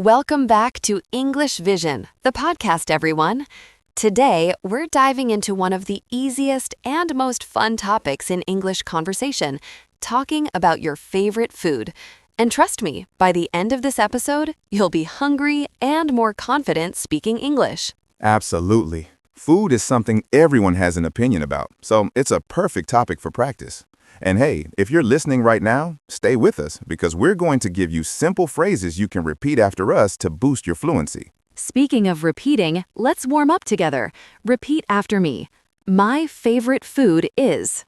Welcome back to English Vision, the podcast, everyone. Today, we're diving into one of the easiest and most fun topics in English conversation, talking about your favorite food. And trust me, by the end of this episode, you'll be hungry and more confident speaking English. Absolutely. Food is something everyone has an opinion about, so it's a perfect topic for practice. And hey, if you're listening right now, stay with us because we're going to give you simple phrases you can repeat after us to boost your fluency. Speaking of repeating, let's warm up together. Repeat after me. My favorite food is.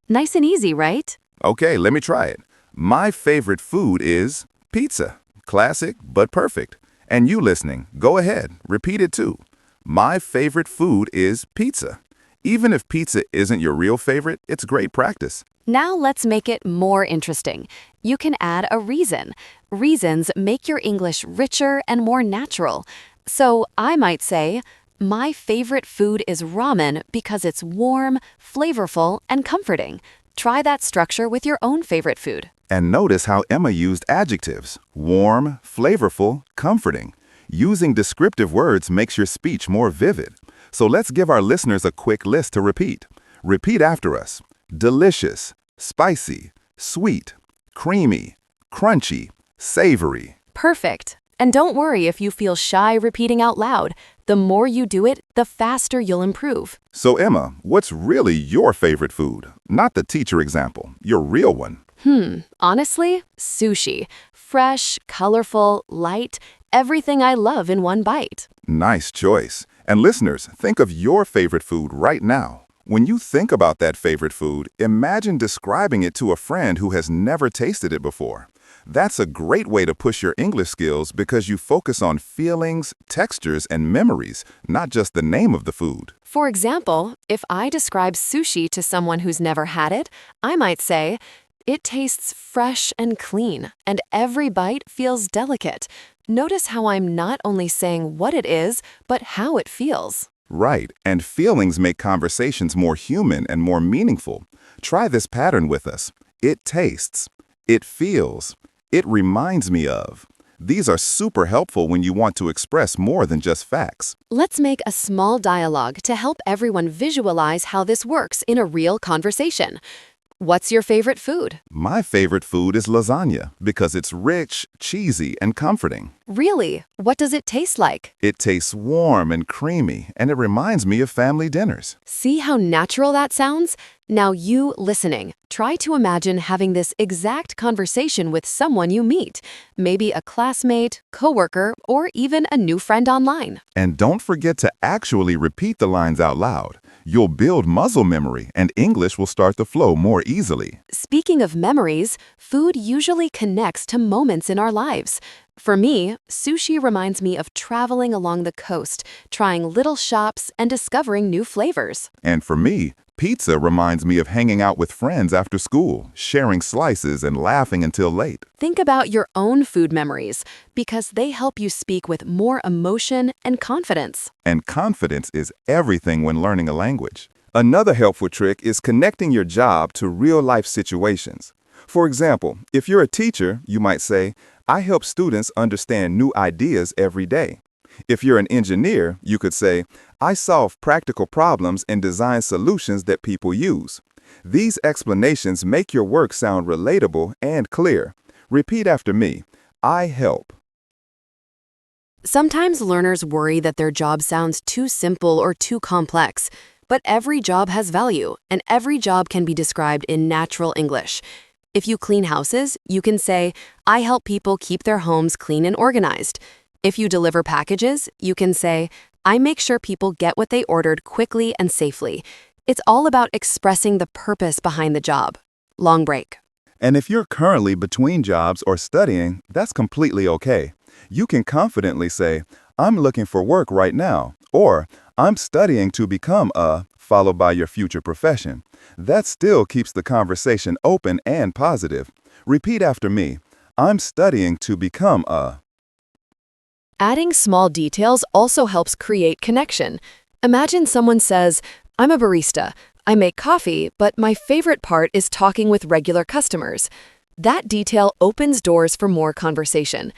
Nice and easy, right? Okay, let me try it. My favorite food is pizza. Classic, but perfect. And you listening, go ahead, repeat it too. My favorite food is pizza. Even if pizza isn't your real favorite, it's great practice. Now let's make it more interesting. You can add a reason. Reasons make your English richer and more natural. So I might say, my favorite food is ramen because it's warm, flavorful, and comforting. Try that structure with your own favorite food. And notice how Emma used adjectives: warm, flavorful, comforting. Using descriptive words makes your speech more vivid. So let's give our listeners a quick list to repeat. Repeat after us. Delicious, spicy, sweet, creamy, crunchy, savory. Perfect. And don't worry if you feel shy repeating out loud. The more you do it, the faster you'll improve. So Emma, what's really your favorite food? Not the teacher example, your real one. Honestly, sushi. Fresh, colorful, light, everything I love in one bite. Nice choice. And listeners, think of your favorite food right now. When you think about that favorite food, imagine describing it to a friend who has never tasted it before. That's a great way to push your English skills because you focus on feelings, textures, and memories, not just the name of the food. For example, if I describe sushi to someone who's never had it, I might say, it tastes fresh and clean, and every bite feels delicate. Notice how I'm not only saying what it is, but how it feels. Right, and feelings make conversations more human and more meaningful. Try this pattern with us. It tastes. It feels. It reminds me of. These are super helpful when you want to express more than just facts. Let's make a small dialogue to help everyone visualize how this works in a real conversation. What's your favorite food? My favorite food is lasagna because it's rich, cheesy, and comforting. Really? What does it taste like? It tastes warm and creamy, and it reminds me of family dinners. See how natural that sounds? Now you listening, try to imagine having this exact conversation with someone you meet, maybe a classmate, coworker, or even a new friend online. And don't forget to actually repeat the lines out loud. You'll build muscle memory, and English will start to flow more easily. Speaking of memories, food usually connects to moments in our lives. For me, sushi reminds me of traveling along the coast, trying little shops, and discovering new flavors. And for me, pizza reminds me of hanging out with friends after school, sharing slices and laughing until late. Think about your own food memories, because they help you speak with more emotion and confidence. And confidence is everything when learning a language. Another helpful trick is connecting your job to real-life situations. For example, if you're a teacher, you might say, I help students understand new ideas every day. If you're an engineer, you could say, I solve practical problems and design solutions that people use. These explanations make your work sound relatable and clear. Repeat after me. I help. Sometimes learners worry that their job sounds too simple or too complex. But every job has value, and every job can be described in natural English. If you clean houses, you can say, I help people keep their homes clean and organized. If you deliver packages, you can say, I make sure people get what they ordered quickly and safely. It's all about expressing the purpose behind the job. Long break. And if you're currently between jobs or studying, that's completely okay. You can confidently say, I'm looking for work right now, or I'm studying to become a, followed by your future profession. That still keeps the conversation open and positive. Repeat after me. I'm studying to become a. Adding small details also helps create connection. Imagine someone says, I'm a barista. I make coffee, but my favorite part is talking with regular customers. That detail opens doors for more conversation.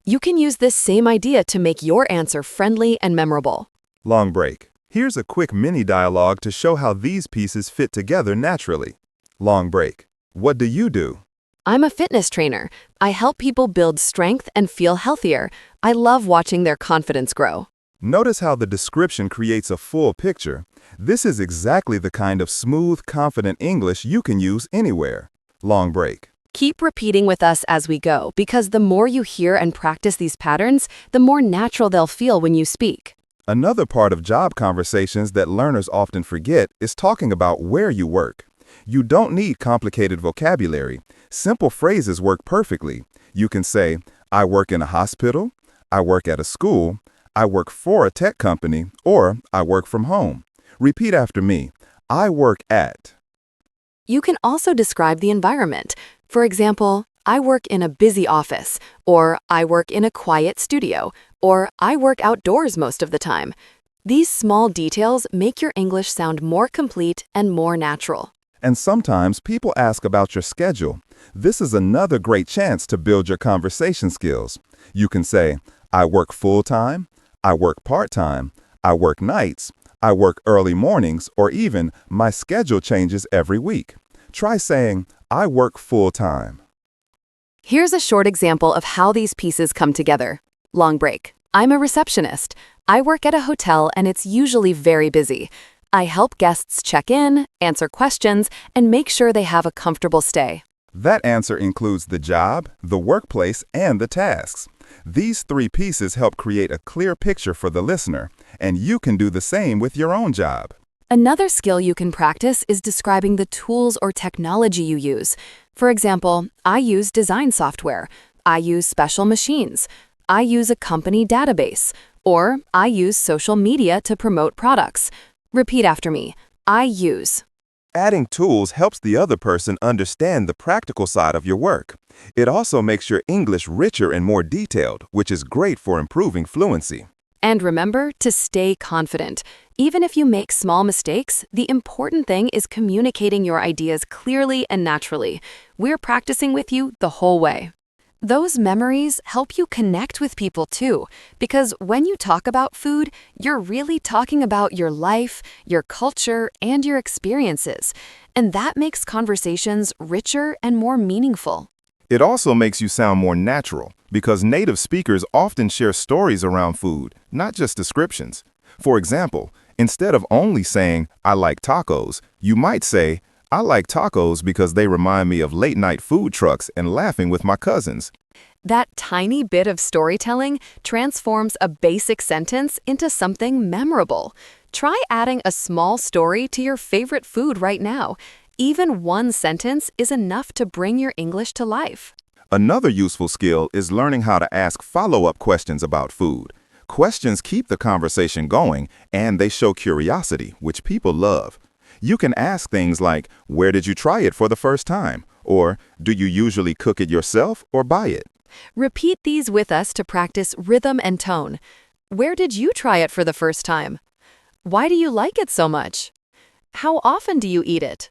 You can use this same idea to make your answer friendly and memorable. Long break. Here's a quick mini dialogue to show how these pieces fit together naturally. Long break. What do you do? I'm a fitness trainer. I help people build strength and feel healthier. I love watching their confidence grow. Notice how the description creates a full picture. This is exactly the kind of smooth, confident English you can use anywhere. Long break. Keep repeating with us as we go, because the more you hear and practice these patterns, the more natural they'll feel when you speak. Another part of job conversations that learners often forget is talking about where you work. You don't need complicated vocabulary. Simple phrases work perfectly. You can say, I work in a hospital, I work at a school, I work for a tech company, or I work from home. Repeat after me. I work at. You can also describe the environment. For example, I work in a busy office, or I work in a quiet studio, or I work outdoors most of the time. These small details make your English sound more complete and more natural. And sometimes people ask about your schedule. This is another great chance to build your conversation skills. You can say, I work full-time, I work part-time, I work nights, I work early mornings, or even my schedule changes every week. Try saying, I work full-time. Here's a short example of how these pieces come together. Long break. I'm a receptionist. I work at a hotel and it's usually very busy. I help guests check in, answer questions, and make sure they have a comfortable stay. That answer includes the job, the workplace, and the tasks. These three pieces help create a clear picture for the listener, and you can do the same with your own job. Another skill you can practice is describing the tools or technology you use. For example, I use design software. I use special machines. I use a company database. Or I use social media to promote products. Repeat after me. I use. Adding tools helps the other person understand the practical side of your work. It also makes your English richer and more detailed, which is great for improving fluency. And remember to stay confident. Even if you make small mistakes, the important thing is communicating your ideas clearly and naturally. We're practicing with you the whole way. Those memories help you connect with people too, because when you talk about food, you're really talking about your life, your culture, and your experiences. And that makes conversations richer and more meaningful. It also makes you sound more natural, because native speakers often share stories around food, not just descriptions. For example, instead of only saying, I like tacos, you might say, I like tacos because they remind me of late-night food trucks and laughing with my cousins. That tiny bit of storytelling transforms a basic sentence into something memorable. Try adding a small story to your favorite food right now. Even one sentence is enough to bring your English to life. Another useful skill is learning how to ask follow-up questions about food. Questions keep the conversation going, and they show curiosity, which people love. You can ask things like, where did you try it for the first time? Or, do you usually cook it yourself or buy it? Repeat these with us to practice rhythm and tone. Where did you try it for the first time? Why do you like it so much? How often do you eat it?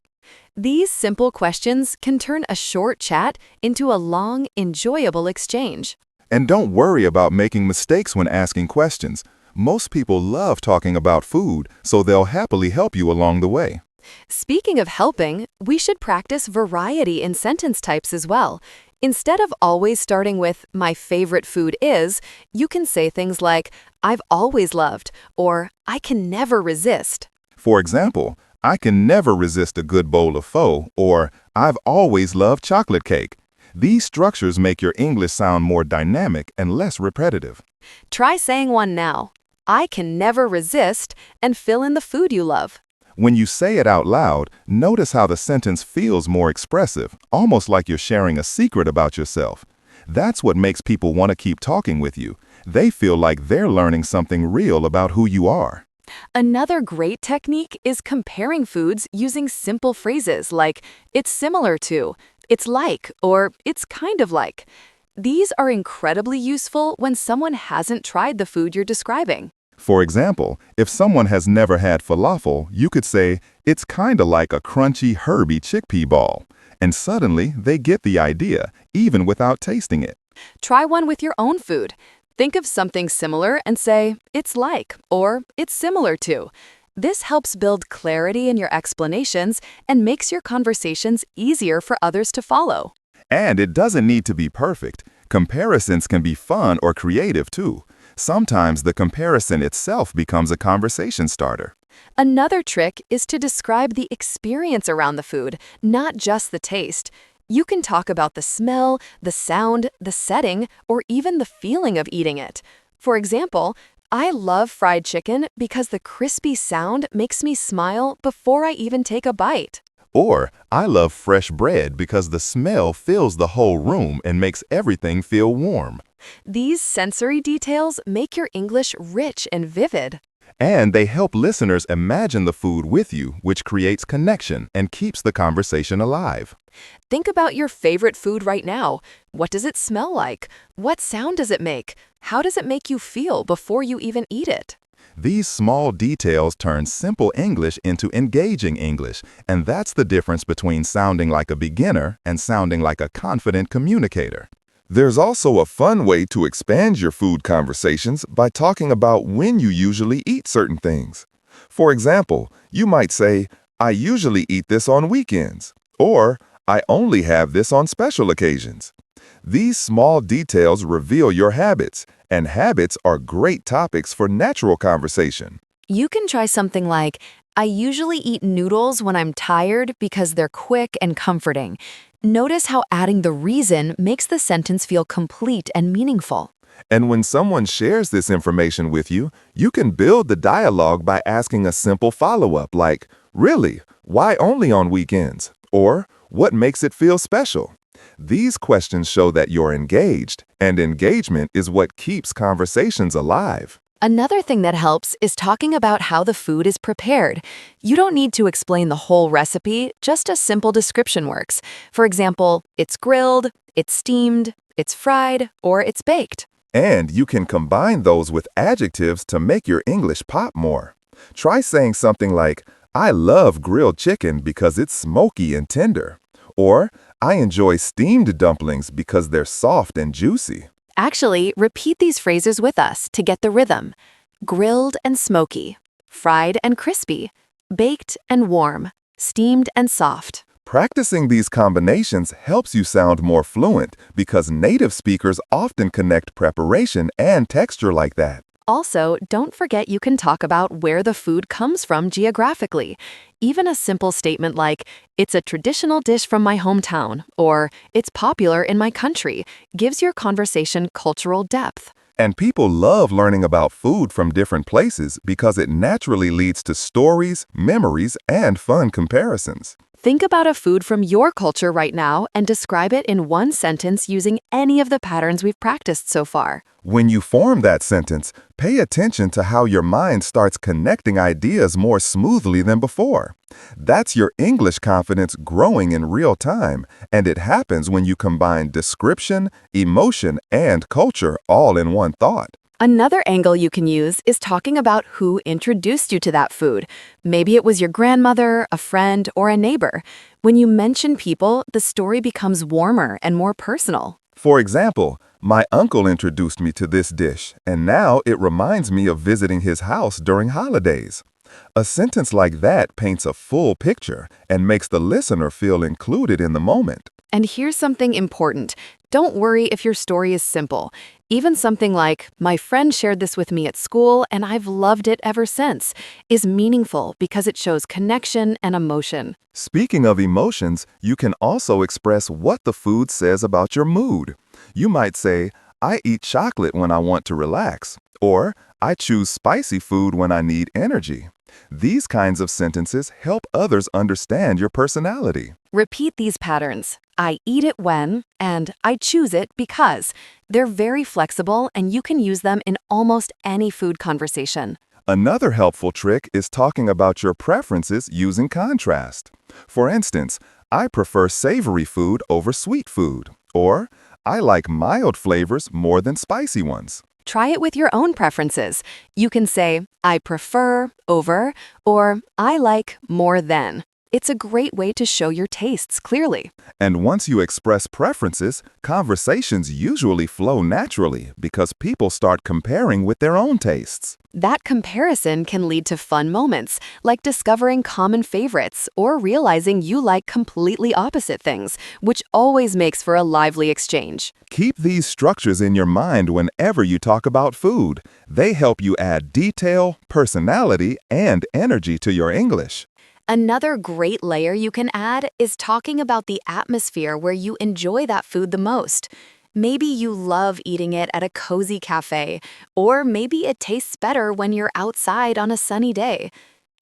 These simple questions can turn a short chat into a long, enjoyable exchange. And don't worry about making mistakes when asking questions. Most people love talking about food, so they'll happily help you along the way. Speaking of helping, we should practice variety in sentence types as well. Instead of always starting with, my favorite food is, you can say things like, I've always loved, or I can never resist. For example, I can never resist a good bowl of pho, or I've always loved chocolate cake. These structures make your English sound more dynamic and less repetitive. Try saying one now. I can never resist, and fill in the food you love. When you say it out loud, notice how the sentence feels more expressive, almost like you're sharing a secret about yourself. That's what makes people want to keep talking with you. They feel like they're learning something real about who you are. Another great technique is comparing foods using simple phrases like, it's similar to, it's like, or it's kind of like. These are incredibly useful when someone hasn't tried the food you're describing. For example, if someone has never had falafel, you could say, it's kinda like a crunchy, herby chickpea ball. And suddenly, they get the idea, even without tasting it. Try one with your own food. Think of something similar and say, it's like, or it's similar to. This helps build clarity in your explanations and makes your conversations easier for others to follow. And it doesn't need to be perfect. Comparisons can be fun or creative too. Sometimes the comparison itself becomes a conversation starter. Another trick is to describe the experience around the food, not just the taste. You can talk about the smell, the sound, the setting, or even the feeling of eating it. For example, I love fried chicken because the crispy sound makes me smile before I even take a bite. Or, I love fresh bread because the smell fills the whole room and makes everything feel warm. These sensory details make your English rich and vivid. And they help listeners imagine the food with you, which creates connection and keeps the conversation alive. Think about your favorite food right now. What does it smell like? What sound does it make? How does it make you feel before you even eat it? These small details turn simple English into engaging English, and that's the difference between sounding like a beginner and sounding like a confident communicator. There's also a fun way to expand your food conversations by talking about when you usually eat certain things. For example, you might say, I usually eat this on weekends, or I only have this on special occasions. These small details reveal your habits, and habits are great topics for natural conversation. You can try something like, I usually eat noodles when I'm tired because they're quick and comforting. Notice how adding the reason makes the sentence feel complete and meaningful. And when someone shares this information with you, you can build the dialogue by asking a simple follow-up like, really, why only on weekends? Or, what makes it feel special? These questions show that you're engaged, and engagement is what keeps conversations alive. Another thing that helps is talking about how the food is prepared. You don't need to explain the whole recipe, just a simple description works. For example, it's grilled, it's steamed, it's fried, or it's baked. And you can combine those with adjectives to make your English pop more. Try saying something like, I love grilled chicken because it's smoky and tender. Or, I enjoy steamed dumplings because they're soft and juicy. Actually, repeat these phrases with us to get the rhythm. Grilled and smoky, fried and crispy, baked and warm, steamed and soft. Practicing these combinations helps you sound more fluent because native speakers often connect preparation and texture like that. Also, don't forget you can talk about where the food comes from geographically. Even a simple statement like, it's a traditional dish from my hometown, or it's popular in my country, gives your conversation cultural depth. And people love learning about food from different places because it naturally leads to stories, memories, and fun comparisons. Think about a food from your culture right now and describe it in one sentence using any of the patterns we've practiced so far. When you form that sentence, pay attention to how your mind starts connecting ideas more smoothly than before. That's your English confidence growing in real time, and it happens when you combine description, emotion, and culture all in one thought. Another angle you can use is talking about who introduced you to that food. Maybe it was your grandmother, a friend, or a neighbor. When you mention people, the story becomes warmer and more personal. For example, my uncle introduced me to this dish, and now it reminds me of visiting his house during holidays. A sentence like that paints a full picture and makes the listener feel included in the moment. And here's something important. Don't worry if your story is simple. Even something like, my friend shared this with me at school and I've loved it ever since, is meaningful because it shows connection and emotion. Speaking of emotions, you can also express what the food says about your mood. You might say, I eat chocolate when I want to relax, or I choose spicy food when I need energy. These kinds of sentences help others understand your personality. Repeat these patterns. I eat it when, and I choose it because. They're very flexible and you can use them in almost any food conversation. Another helpful trick is talking about your preferences using contrast. For instance, I prefer savory food over sweet food, or I like mild flavors more than spicy ones. Try it with your own preferences. You can say, I prefer over, or I like more than. It's a great way to show your tastes clearly. And once you express preferences, conversations usually flow naturally because people start comparing with their own tastes. That comparison can lead to fun moments, like discovering common favorites or realizing you like completely opposite things, which always makes for a lively exchange. Keep these structures in your mind whenever you talk about food. They help you add detail, personality, and energy to your English. Another great layer you can add is talking about the atmosphere where you enjoy that food the most. Maybe you love eating it at a cozy cafe, or maybe it tastes better when you're outside on a sunny day.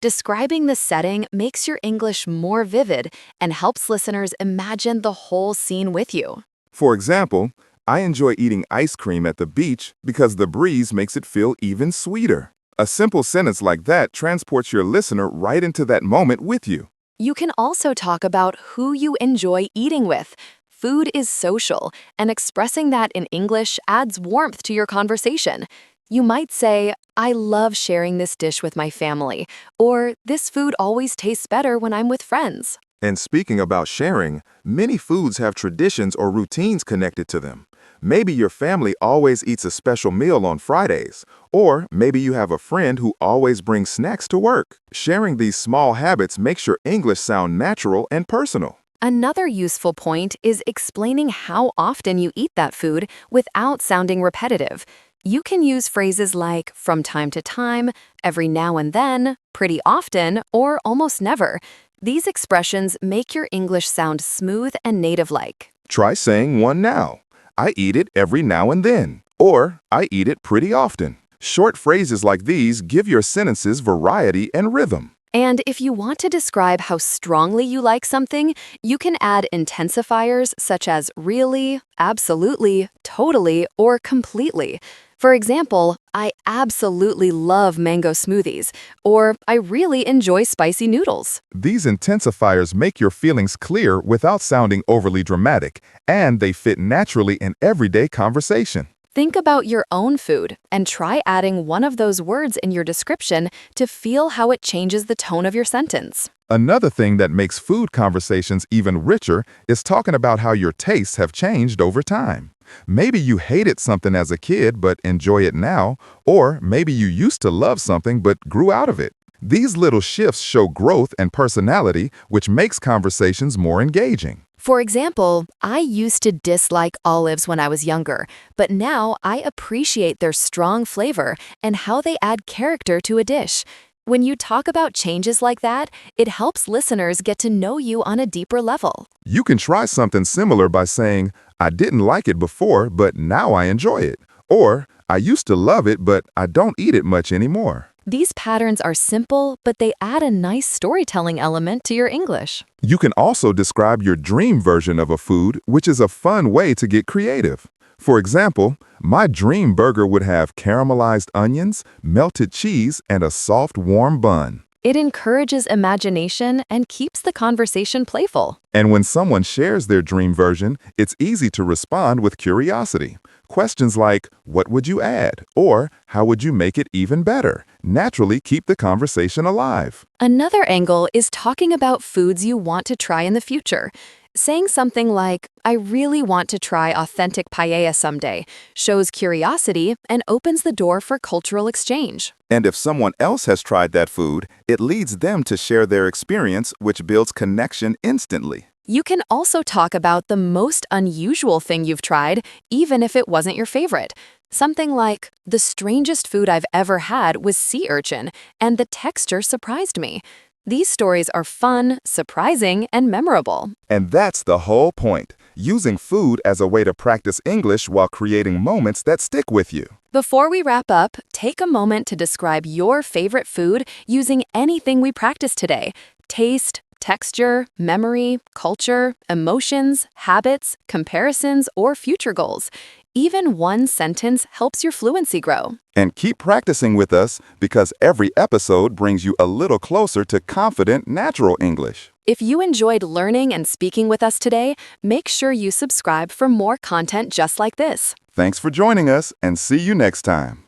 Describing the setting makes your English more vivid and helps listeners imagine the whole scene with you. For example, I enjoy eating ice cream at the beach because the breeze makes it feel even sweeter. A simple sentence like that transports your listener right into that moment with you. You can also talk about who you enjoy eating with. Food is social, and expressing that in English adds warmth to your conversation. You might say, I love sharing this dish with my family, or this food always tastes better when I'm with friends. And speaking about sharing, many foods have traditions or routines connected to them. Maybe your family always eats a special meal on Fridays, or maybe you have a friend who always brings snacks to work. Sharing these small habits makes your English sound natural and personal. Another useful point is explaining how often you eat that food without sounding repetitive. You can use phrases like from time to time, every now and then, pretty often, or almost never. These expressions make your English sound smooth and native-like. Try saying one now. I eat it every now and then. Or, I eat it pretty often. Short phrases like these give your sentences variety and rhythm. And if you want to describe how strongly you like something, you can add intensifiers such as really, absolutely, totally, or completely. For example, I absolutely love mango smoothies, or I really enjoy spicy noodles. These intensifiers make your feelings clear without sounding overly dramatic, and they fit naturally in everyday conversation. Think about your own food and try adding one of those words in your description to feel how it changes the tone of your sentence. Another thing that makes food conversations even richer is talking about how your tastes have changed over time. Maybe you hated something as a kid but enjoy it now, or maybe you used to love something but grew out of it. These little shifts show growth and personality, which makes conversations more engaging. For example, I used to dislike olives when I was younger, but now I appreciate their strong flavor and how they add character to a dish. When you talk about changes like that, it helps listeners get to know you on a deeper level. You can try something similar by saying, I didn't like it before, but now I enjoy it. Or, I used to love it, but I don't eat it much anymore. These patterns are simple, but they add a nice storytelling element to your English. You can also describe your dream version of a food, which is a fun way to get creative. For example, my dream burger would have caramelized onions, melted cheese, and a soft, warm bun. It encourages imagination and keeps the conversation playful. And when someone shares their dream version, it's easy to respond with curiosity. Questions like, what would you add? Or, how would you make it even better? Naturally keep the conversation alive. Another angle is talking about foods you want to try in the future. Saying something like, I really want to try authentic paella someday, shows curiosity and opens the door for cultural exchange. And if someone else has tried that food, it leads them to share their experience, which builds connection instantly. You can also talk about the most unusual thing you've tried, even if it wasn't your favorite. Something like, the strangest food I've ever had was sea urchin, and the texture surprised me. These stories are fun, surprising, and memorable. And that's the whole point, using food as a way to practice English while creating moments that stick with you. Before we wrap up, take a moment to describe your favorite food using anything we practiced today. Taste, texture, memory, culture, emotions, habits, comparisons, or future goals. Even one sentence helps your fluency grow. And keep practicing with us because every episode brings you a little closer to confident, natural English. If you enjoyed learning and speaking with us today, make sure you subscribe for more content just like this. Thanks for joining us and see you next time.